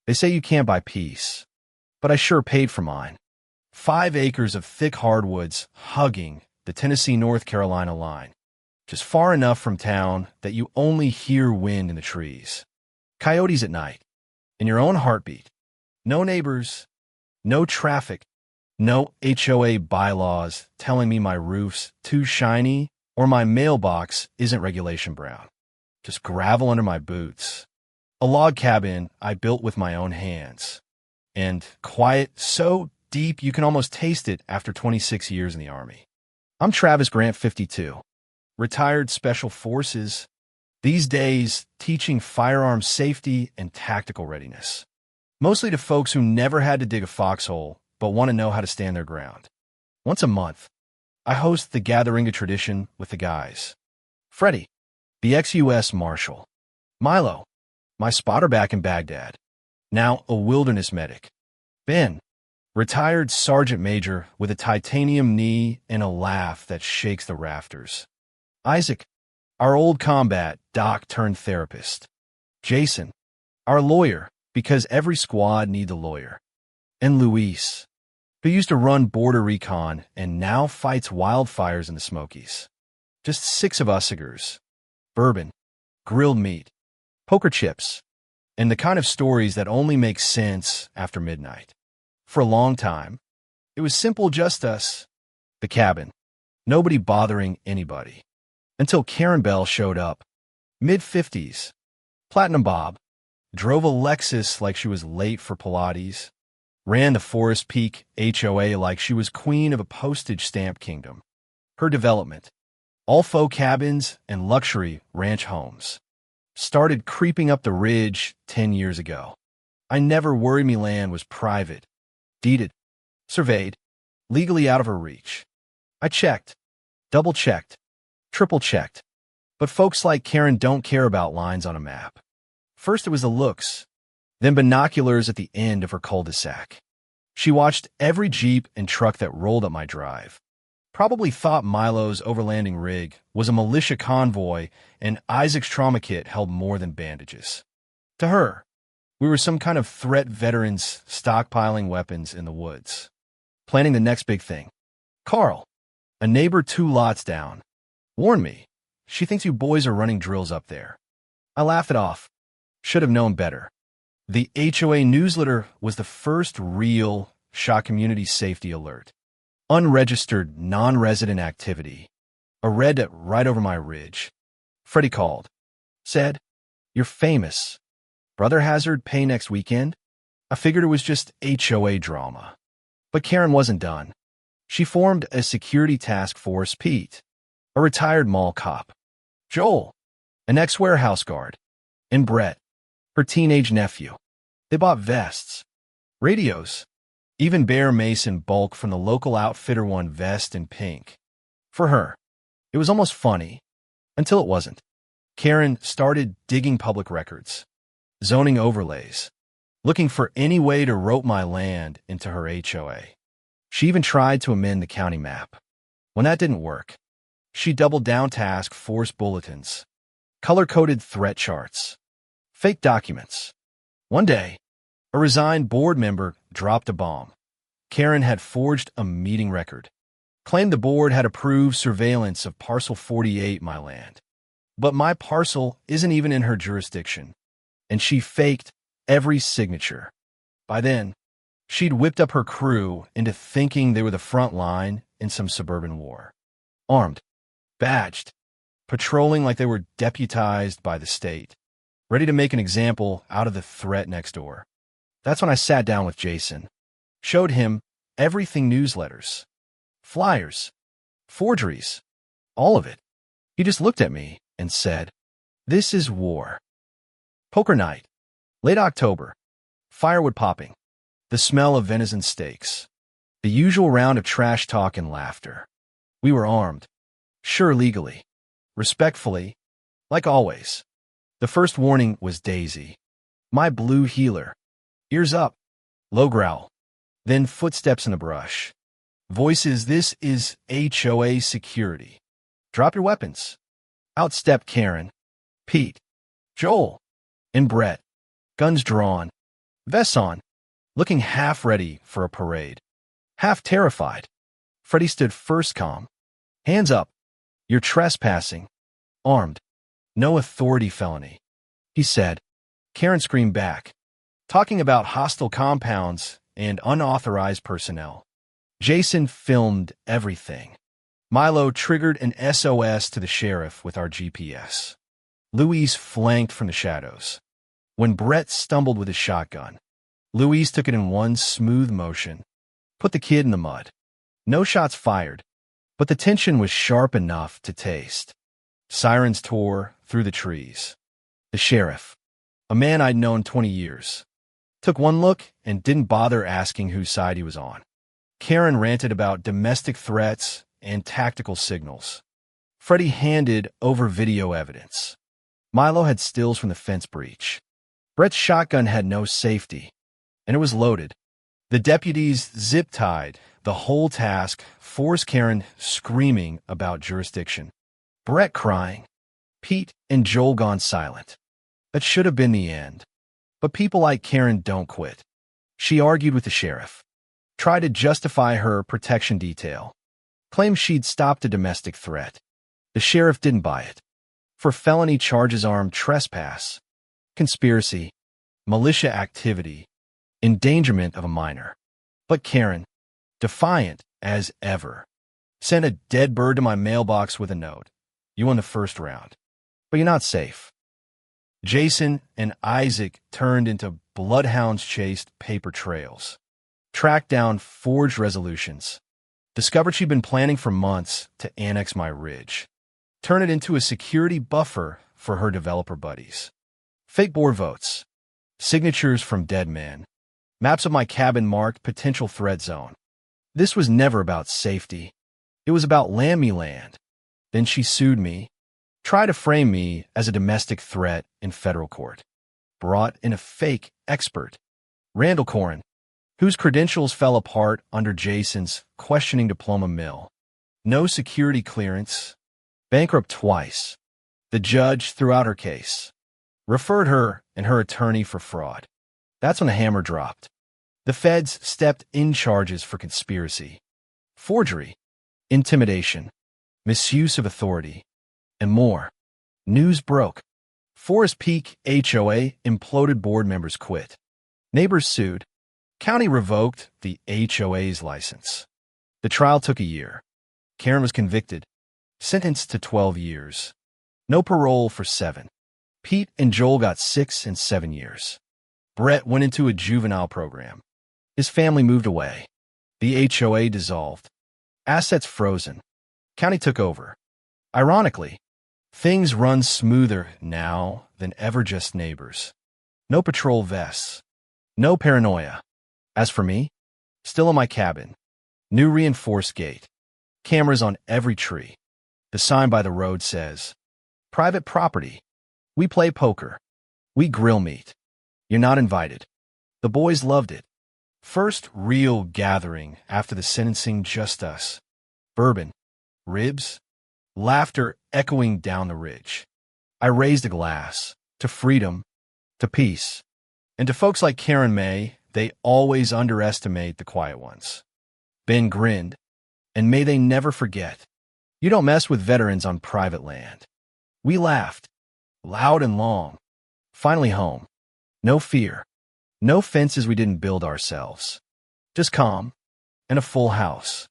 They say you can't buy peace, but I sure paid for mine. 5 acres of thick hardwoods hugging the Tennessee-North Carolina line, just far enough from town that you only hear wind in the trees. Coyotes at night, in your own heartbeat. No neighbors, no traffic, no HOA bylaws telling me my roof's too shiny or my mailbox isn't regulation brown. Just gravel under my boots. A log cabin I built with my own hands. And quiet so deep you can almost taste it after 26 years in the Army. I'm Travis Grant, 52. Retired Special Forces. These days, teaching firearms safety and tactical readiness. Mostly to folks who never had to dig a foxhole, but want to know how to stand their ground. Once a month, I host the Gatheringa tradition with the guys. Freddie, the ex-US Marshal. Milo, my spotter back in Baghdad, now a wilderness medic. Ben, retired sergeant major with a titanium knee and a laugh that shakes the rafters. Isaac, our old combat doc-turned-therapist. Jason, our lawyer, because every squad needs a lawyer. And Luis, who used to run border recon and now fights wildfires in the Smokies. Just 6 of ussigers. Bourbon, grilled meat, poker chips, and the kind of stories that only make sense after midnight. For a long time, it was simple, just us, the cabin, nobody bothering anybody. Until Karen Bell showed up, mid-50s, platinum bob, drove a Lexus like she was late for Pilates, ran the Forest Peak HOA like she was queen of a postage stamp kingdom. Her development, all faux cabins and luxury ranch homes, started creeping up the ridge 10 years ago. I never worried me land was private, deeded, surveyed, legally out of her reach. I checked, double-checked, triple-checked. But folks like Karen don't care about lines on a map. First it was the looks, then binoculars at the end of her cul-de-sac. She watched every Jeep and truck that rolled up my drive. Probably thought Milo's overlanding rig was a militia convoy and Isaac's trauma kit held more than bandages. To her, we were some kind of threat veterans stockpiling weapons in the woods, planning the next big thing. Carl, a neighbor 2 lots down, warned me, she thinks you boys are running drills up there. I laughed it off. Should have known better. The HOA newsletter was the first real shot community safety alert. Unregistered, non-resident activity. A red right over my ridge. Freddie called. Said, "You're famous. Brother Hazard pay next weekend?" I figured it was just HOA drama. But Karen wasn't done. She formed a security task force. Pete, a retired mall cop. Joel, an ex-warehouse guard. And Brett, her teenage nephew. They bought vests, radios, even Bear Mason bulk from the local outfitter, one vest in pink. For her, it was almost funny, until it wasn't. Karen started digging public records, zoning overlays, looking for any way to rope my land into her HOA. She even tried to amend the county map. When that didn't work, she doubled down task force bulletins, color-coded threat charts, fake documents. One day, a resigned board member dropped a bomb. Karen had forged a meeting record, claimed the board had approved surveillance of parcel 48, my land. But my parcel isn't even in her jurisdiction, and she faked every signature. By then, she'd whipped up her crew into thinking they were the front line in some suburban war. Armed, badged, patrolling like they were deputized by the state, ready to make an example out of the threat next door. That's when I sat down with Jason, showed him everything, newsletters, flyers, forgeries, all of it. He just looked at me and said, "This is war." Poker night, late October, firewood popping, the smell of venison steaks, the usual round of trash talk and laughter. We were armed, sure, legally, respectfully, like always. The first warning was Daisy, my blue heeler. Ears up, low growl, then footsteps in the brush. Voices, "This is HOA security. Drop your weapons." Out stepped Karen, Pete, Joel, and Brett, guns drawn, vests on, looking half ready for a parade. Half terrified. Freddie stood first calm. Hands up. You're trespassing. Armed. No authority felony. He said. Karen screamed back. Talking about hostile compounds and unauthorized personnel. Jason filmed everything. Milo triggered an SOS to the sheriff with our GPS. Louise flanked from the shadows. When Brett stumbled with his shotgun, Louise took it in one smooth motion, put the kid in the mud. No shots fired, but the tension was sharp enough to taste. Sirens tore through the trees. The sheriff, a man I'd known 20 years, took one look and didn't bother asking whose side he was on. Karen ranted about domestic threats and tactical signals. Freddie handed over video evidence. Milo had stills from the fence breach. Brett's shotgun had no safety, and it was loaded. The deputies zip-tied the whole task, forced Karen screaming about jurisdiction. Brett crying. Pete and Joel gone silent. That should have been the end. But people like Karen don't quit. She argued with the sheriff. Tried to justify her protection detail. Claimed she'd stopped a domestic threat. The sheriff didn't buy it. For felony charges armed trespass, conspiracy, militia activity, endangerment of a minor. But Karen, defiant as ever, sent a dead bird to my mailbox with a note. You won the first round, but you're not safe. Jason and Isaac turned into bloodhounds, chased paper trails, tracked down forged resolutions, discovered she'd been planning for months to annex my ridge, turn it into a security buffer for her developer buddies. Fake board votes, signatures from dead men, maps of my cabin marked potential threat zone. This was never about safety. It was about land me land. Then she sued me, tried to frame me as a domestic threat in federal court. Brought in a fake expert, Randall Corrin, whose credentials fell apart under Jason's questioning diploma mill. No security clearance, bankrupt twice. The judge threw out her case, referred her and her attorney for fraud. That's when the hammer dropped. The feds stepped in charges for conspiracy, forgery, intimidation, misuse of authority, and more. News broke. Forest Peak HOA imploded, board members quit. Neighbors sued. County revoked the HOA's license. The trial took a year. Karen was convicted, sentenced to 12 years. No parole for 7. Pete and Joel got 6 and 7 years. Brett went into a juvenile program. His family moved away. The HOA dissolved. Assets frozen. County took over. Ironically, things run smoother now than ever, just neighbors. No patrol vests. No paranoia. As for me, still in my cabin. New reinforced gate. Cameras on every tree. The sign by the road says, private property. We play poker. We grill meat. You're not invited. The boys loved it. First real gathering after the sentencing, just us. Bourbon, ribs, laughter echoing down the ridge. I raised a glass to freedom, to peace, and to folks like Karen May. They always underestimate the quiet ones. Ben grinned, and may they never forget. You don't mess with veterans on private land. We laughed, loud and long. Finally home. No fear. No fences we didn't build ourselves. Just calm and a full house.